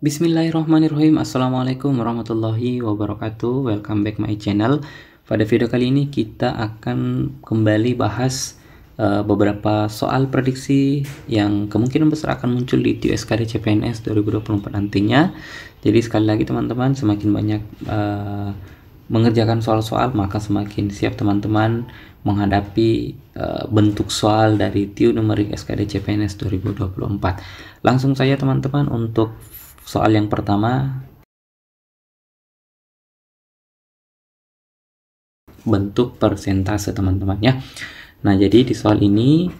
Bismillahirrahmanirrahim. Assalamualaikum warahmatullahi wabarakatuh. Welcome back my channel. Pada video kali ini kita akan kembali bahas beberapa soal prediksi yang kemungkinan besar akan muncul di TUSKD CPNS 2024 nantinya. Jadi sekali lagi teman-teman, semakin banyak mengerjakan soal-soal, maka semakin siap teman-teman menghadapi bentuk soal dari TU Numerik SKD CPNS 2024. Langsung saja teman-teman untuk soal yang pertama, bentuk persentase teman-teman ya. Nah, jadi di soal ini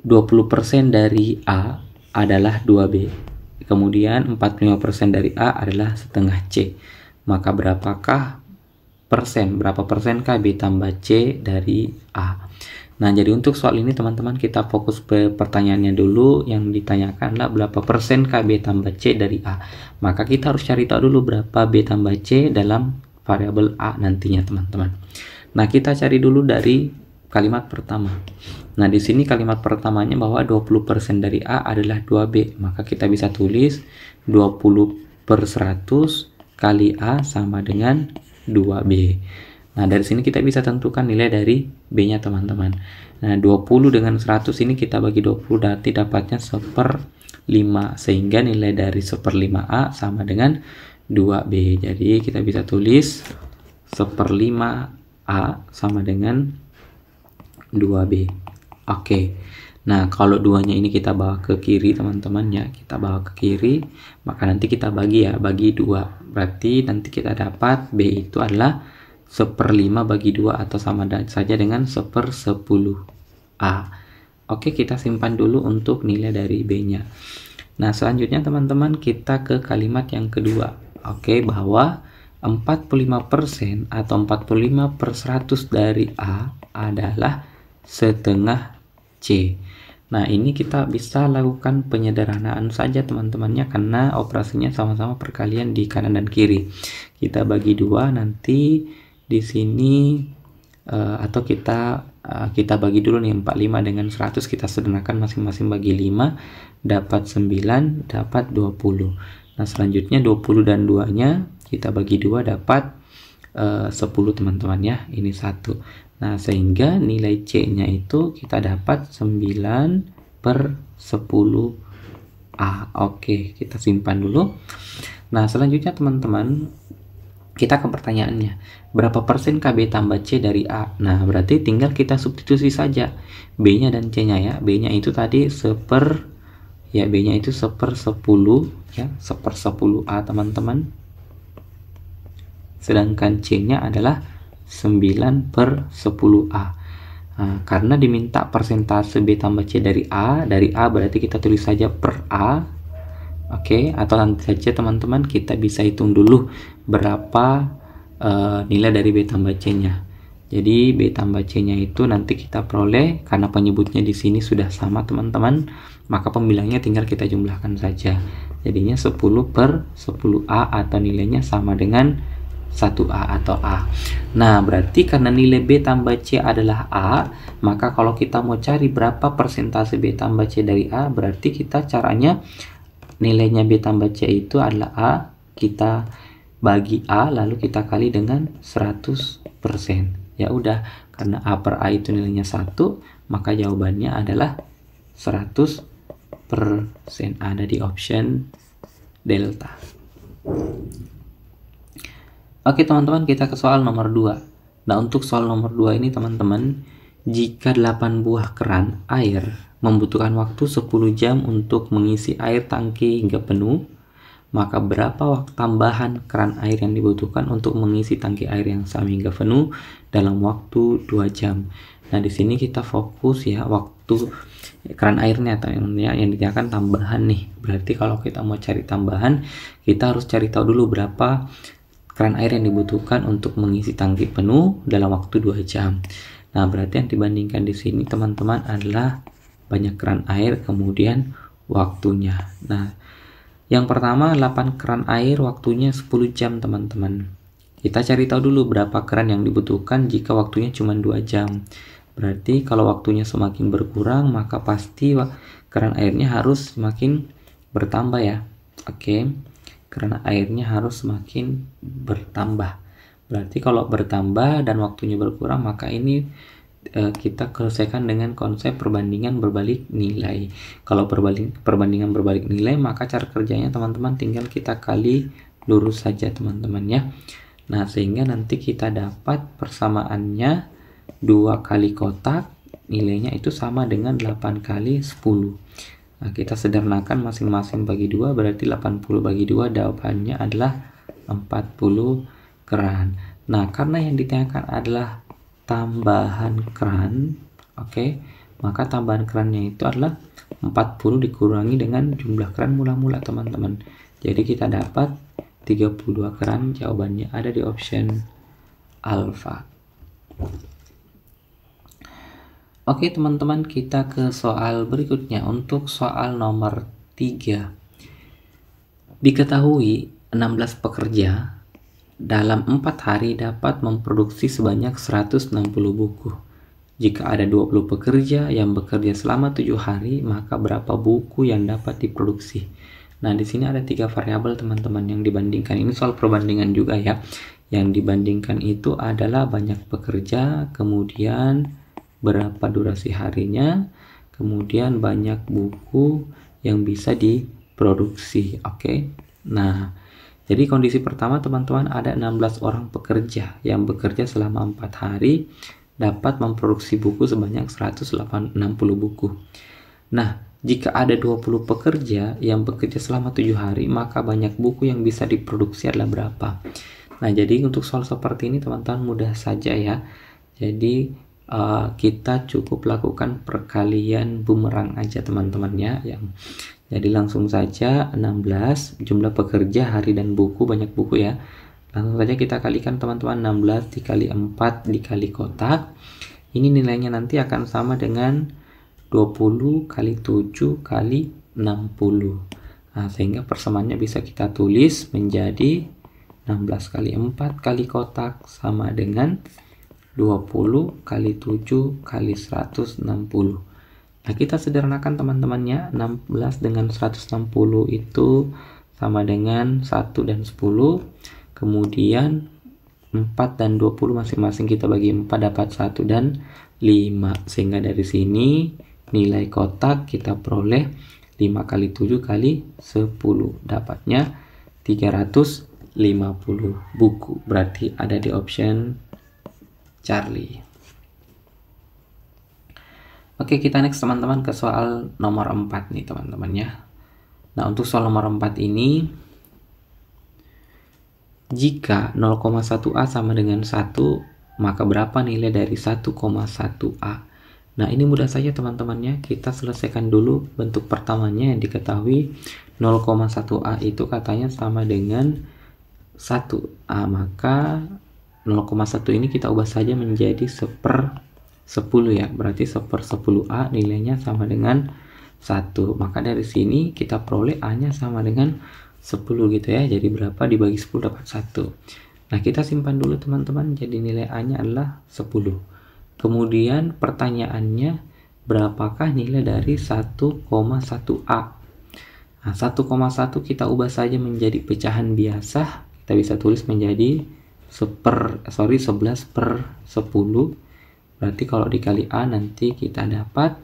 20% dari A adalah 2B. Kemudian 45% dari A adalah setengah C. Maka berapa persenkah B tambah C dari A? Nah, jadi untuk soal ini teman-teman kita fokus ke pertanyaannya dulu. Yang ditanyakan adalah berapa persen KB tambah C dari A. Maka kita harus cari tahu dulu berapa B tambah C dalam variabel A nantinya teman-teman. Nah, kita cari dulu dari kalimat pertama. Nah, di sini kalimat pertamanya bahwa 20% dari A adalah 2B. Maka kita bisa tulis 20/100 kali A sama dengan 2B. Nah, dari sini kita bisa tentukan nilai dari B-nya teman-teman. Nah, 20 dengan 100 ini kita bagi 20, berarti dapatnya 1/5. Sehingga nilai dari 1/5A sama dengan 2B. Jadi kita bisa tulis 1/5A sama dengan 2B. Oke. Nah, kalau duanya ini kita bawa ke kiri teman-teman ya. Kita bawa ke kiri, maka nanti kita bagi ya, bagi 2. Berarti nanti kita dapat B itu adalah 1/5 bagi 2 atau sama saja dengan 1/10A. Oke, kita simpan dulu untuk nilai dari B-nya. Nah, selanjutnya teman-teman kita ke kalimat yang kedua. Oke, bahwa 45% atau 45/100 dari A adalah setengah C. Nah, ini kita bisa lakukan penyederhanaan saja teman-temannya karena operasinya sama-sama perkalian di kanan dan kiri. Kita bagi 2 nanti di sini atau kita bagi dulu nih, 45 dengan 100 kita sederhanakan masing-masing bagi 5 dapat 9 dapat 20. Nah, selanjutnya 20 dan 2-nya kita bagi 2 dapat 10 teman-teman ya. Ini 1. Nah, sehingga nilai C-nya itu kita dapat 9/10A. Oke, kita simpan dulu. Nah, selanjutnya teman-teman kita ke pertanyaannya, berapa persen KB tambah C dari A? Nah, berarti tinggal kita substitusi saja B-nya dan C-nya ya. B-nya itu tadi B-nya itu 1/10 ya, 1/10A teman-teman. Sedangkan C-nya adalah 9/10A. Nah, karena diminta persentase B tambah C dari A berarti kita tulis saja per A. Oke, atau nanti saja teman-teman kita bisa hitung dulu berapa nilai dari B tambah C-nya. Jadi B tambah C-nya itu nanti kita peroleh karena penyebutnya di sini sudah sama teman-teman, maka pembilangnya tinggal kita jumlahkan saja. Jadinya 10/10A atau nilainya sama dengan 1A atau A. Nah, berarti karena nilai B tambah C adalah A, maka kalau kita mau cari berapa persentase B tambah C dari A, berarti kita caranya nilainya B tambah C itu adalah A, kita bagi A lalu kita kali dengan 100%. Ya udah, karena A per A itu nilainya 1, maka jawabannya adalah 100%. Ada di option delta. Oke teman-teman, kita ke soal nomor 2. Nah, untuk soal nomor 2 ini teman-teman, jika 8 buah keran air membutuhkan waktu 10 jam untuk mengisi air tangki hingga penuh, maka berapa waktu tambahan keran air yang dibutuhkan untuk mengisi tangki air yang sama hingga penuh dalam waktu 2 jam. Nah, di sini kita fokus ya waktu keran airnya atau yang ditanyakan tambahan nih. Berarti kalau kita mau cari tambahan, kita harus cari tahu dulu berapa keran air yang dibutuhkan untuk mengisi tangki penuh dalam waktu 2 jam. Nah, berarti yang dibandingkan di sini teman-teman adalah banyak keran air kemudian waktunya. Nah, yang pertama 8 keran air waktunya 10 jam teman-teman. Kita cari tahu dulu berapa keran yang dibutuhkan jika waktunya cuma 2 jam. Berarti kalau waktunya semakin berkurang, maka pasti keran airnya harus semakin bertambah ya. Oke. karena airnya harus semakin bertambah. Berarti kalau bertambah dan waktunya berkurang, maka ini kita selesaikan dengan konsep perbandingan berbalik nilai. Kalau perbandingan berbalik nilai, maka cara kerjanya teman-teman tinggal kita kali lurus saja teman-teman ya. Nah, sehingga nanti kita dapat persamaannya 2 kali kotak, nilainya itu sama dengan 8 kali 10. Nah, kita sederhanakan masing-masing bagi 2, berarti 80 bagi 2, jawabannya adalah 40 keran. Nah, karena yang ditanyakan adalah tambahan keran, oke, maka tambahan kerannya itu adalah 40 dikurangi dengan jumlah keran mula-mula teman-teman. Jadi kita dapat 32 keran, jawabannya ada di option alfa. Oke teman-teman, kita ke soal berikutnya. Untuk soal nomor 3. Diketahui 16 pekerja dalam 4 hari dapat memproduksi sebanyak 160 buku. Jika ada 20 pekerja yang bekerja selama 7 hari, maka berapa buku yang dapat diproduksi? Nah, di sini ada 3 variabel teman-teman yang dibandingkan. Ini soal perbandingan juga ya. Yang dibandingkan itu adalah banyak pekerja, kemudian berapa durasi harinya, kemudian banyak buku yang bisa diproduksi. Oke. Nah, jadi kondisi pertama teman-teman, ada 16 orang pekerja yang bekerja selama 4 hari dapat memproduksi buku sebanyak 160 buku. Nah, jika ada 20 pekerja yang bekerja selama 7 hari, maka banyak buku yang bisa diproduksi adalah berapa? Nah, jadi untuk soal seperti ini teman-teman mudah saja ya. Jadi kita cukup lakukan perkalian bumerang aja teman-teman ya. Jadi langsung saja 16 jumlah pekerja, hari dan buku, banyak buku ya. Langsung saja kita kalikan teman-teman, 16 dikali 4 dikali kotak. Ini nilainya nanti akan sama dengan 20 kali 7 kali 60. Nah, sehingga persamaannya bisa kita tulis menjadi 16 kali 4 kali kotak sama dengan 20 kali 7 kali 160. Nah, kita sederhanakan teman-temannya. 16 dengan 160 itu sama dengan 1 dan 10. Kemudian 4 dan 20 masing-masing kita bagi 4 dapat 1 dan 5. Sehingga dari sini nilai kotak kita peroleh 5 kali 7 kali 10. Dapatnya 350 buku. Berarti ada di option Charlie. Oke, kita next teman-teman ke soal nomor 4 nih teman-teman ya. Nah, untuk soal nomor 4 ini, jika 0,1A sama dengan 1, maka berapa nilai dari 1,1A? Nah, ini mudah saja teman-temannya. Kita selesaikan dulu bentuk pertamanya yang diketahui 0,1A itu katanya sama dengan 1A. Maka 0,1 ini kita ubah saja menjadi 1/10 ya. Berarti 1/10A nilainya sama dengan 1. Maka dari sini kita peroleh A-nya sama dengan 10 gitu ya. Jadi berapa dibagi 10 dapat 1. Nah, kita simpan dulu teman-teman. Jadi nilai A-nya adalah 10. Kemudian pertanyaannya, berapakah nilai dari 1,1A? Nah, 1,1 kita ubah saja menjadi pecahan biasa. Kita bisa tulis menjadi 11/10. Berarti kalau dikali A nanti kita dapat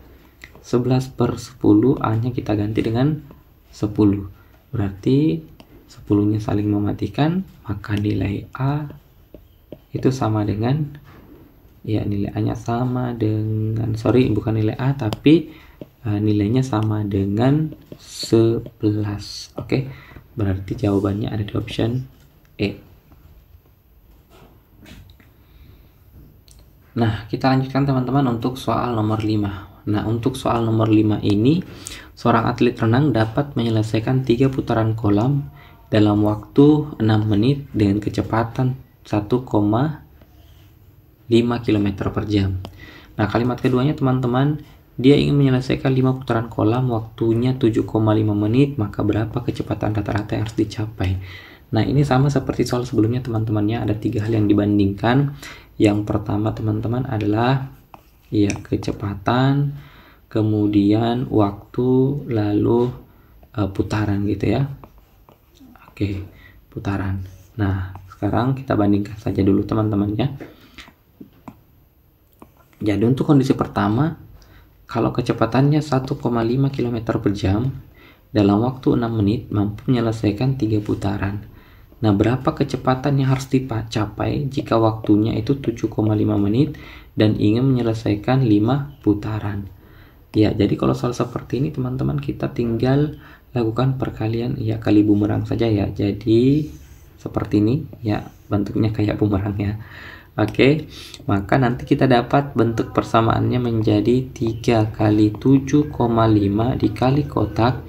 11/10. A nya kita ganti dengan 10. Berarti 10 nya saling mematikan, maka nilai A itu sama dengan, ya nilai A nya sama dengan, bukan nilai A tapi nilainya sama dengan 11. Oke, berarti jawabannya ada di option E. Nah, kita lanjutkan teman-teman untuk soal nomor 5. Nah, untuk soal nomor 5 ini, seorang atlet renang dapat menyelesaikan 3 putaran kolam dalam waktu 6 menit dengan kecepatan 1,5 km per jam. Nah, kalimat keduanya teman-teman, dia ingin menyelesaikan 5 putaran kolam, waktunya 7,5 menit, maka berapa kecepatan rata-rata yang harus dicapai? Nah, ini sama seperti soal sebelumnya teman-temannya, ada 3 hal yang dibandingkan. Yang pertama teman-teman adalah ya kecepatan, kemudian waktu, lalu putaran gitu ya. Oke, putaran. Nah, sekarang kita bandingkan saja dulu teman-teman ya. Jadi untuk kondisi pertama, kalau kecepatannya 1,5 km per jam, dalam waktu 6 menit mampu menyelesaikan 3 putaran. Nah, berapa kecepatan yang harus dicapai jika waktunya itu 7,5 menit dan ingin menyelesaikan 5 putaran? Ya, jadi kalau soal seperti ini teman-teman, kita tinggal lakukan perkalian ya kali bumerang saja ya. Jadi seperti ini ya, bentuknya kayak bumerang ya. Oke, maka nanti kita dapat bentuk persamaannya menjadi 3 kali 7,5 dikali kotak.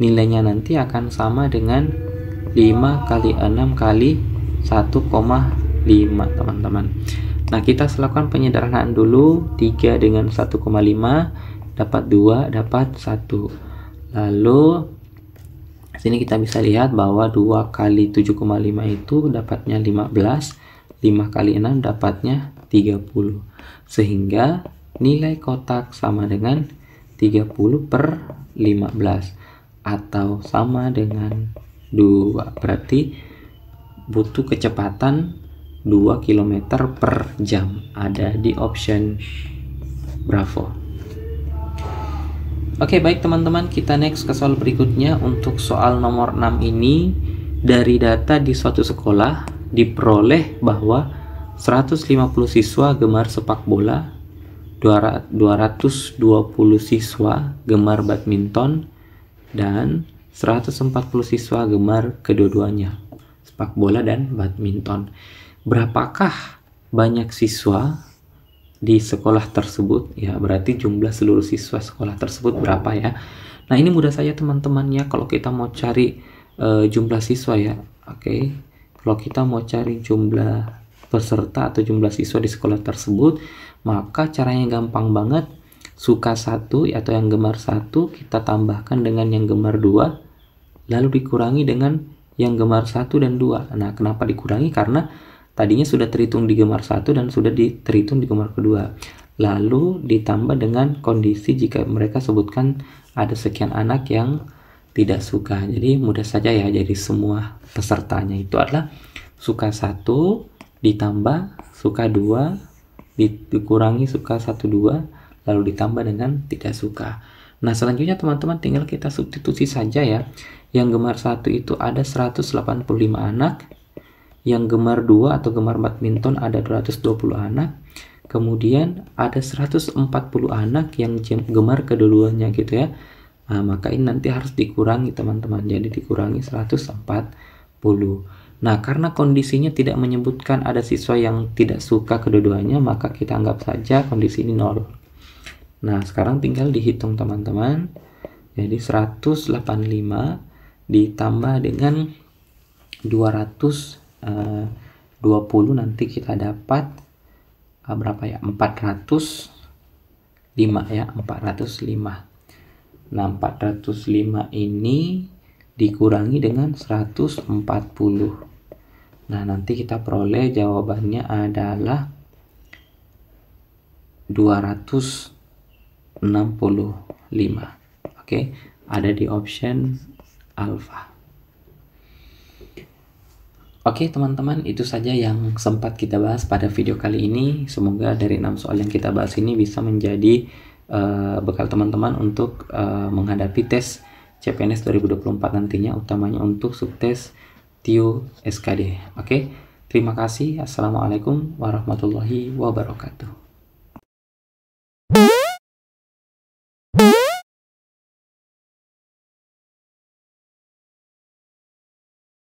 Nilainya nanti akan sama dengan 5 kali 6 kali 1,5 teman-teman. Nah, kita lakukan penyederhanaan dulu. 3 dengan 1,5 dapat 2, dapat 1. Lalu sini kita bisa lihat bahwa 2 kali 7,5 itu dapatnya 15. 5 kali 6 dapatnya 30. Sehingga nilai kotak sama dengan 30 per 15 atau sama dengan 2. Berarti butuh kecepatan 2 km per jam. Ada di option Bravo. Oke, baik teman-teman, kita next ke soal berikutnya. Untuk soal nomor 6 ini, dari data di suatu sekolah diperoleh bahwa 150 siswa gemar sepak bola, 220 siswa gemar badminton, dan 140 siswa gemar kedua-duanya, sepak bola dan badminton. Berapakah banyak siswa di sekolah tersebut? Ya, berarti jumlah seluruh siswa sekolah tersebut berapa ya? Nah, ini mudah saja teman-teman ya, kalau kita mau cari jumlah siswa ya. Oke. Kalau kita mau cari jumlah peserta atau jumlah siswa di sekolah tersebut, maka caranya gampang banget. Suka 1 atau yang gemar 1 kita tambahkan dengan yang gemar 2, lalu dikurangi dengan yang gemar 1 dan 2. Nah, kenapa dikurangi? Karena tadinya sudah terhitung di gemar 1 dan sudah terhitung di gemar kedua. Lalu ditambah dengan kondisi jika mereka sebutkan ada sekian anak yang tidak suka. Jadi mudah saja ya, jadi semua pesertanya itu adalah suka 1 ditambah suka 2 dikurangi suka 1, 2 lalu ditambah dengan tidak suka. Nah, selanjutnya teman-teman tinggal kita substitusi saja ya. Yang gemar 1 itu ada 185 anak, yang gemar 2 atau gemar badminton ada 220 anak, kemudian ada 140 anak yang gemar kedua-duanya gitu ya. Nah, maka ini nanti harus dikurangi teman-teman, jadi dikurangi 140. Nah, karena kondisinya tidak menyebutkan ada siswa yang tidak suka kedua-duanya, maka kita anggap saja kondisi ini 0. Nah, sekarang tinggal dihitung teman-teman. Jadi 185 ditambah dengan 220 nanti kita dapat berapa ya? 405 ya, 405. Nah, 405 ini dikurangi dengan 140. Nah, nanti kita peroleh jawabannya adalah 265. Oke, ada di option alpha. Oke teman-teman, itu saja yang sempat kita bahas pada video kali ini. Semoga dari 6 soal yang kita bahas ini bisa menjadi bekal teman-teman untuk menghadapi tes CPNS 2024 nantinya, utamanya untuk subtes TIU SKD. Oke, terima kasih. Assalamualaikum warahmatullahi wabarakatuh.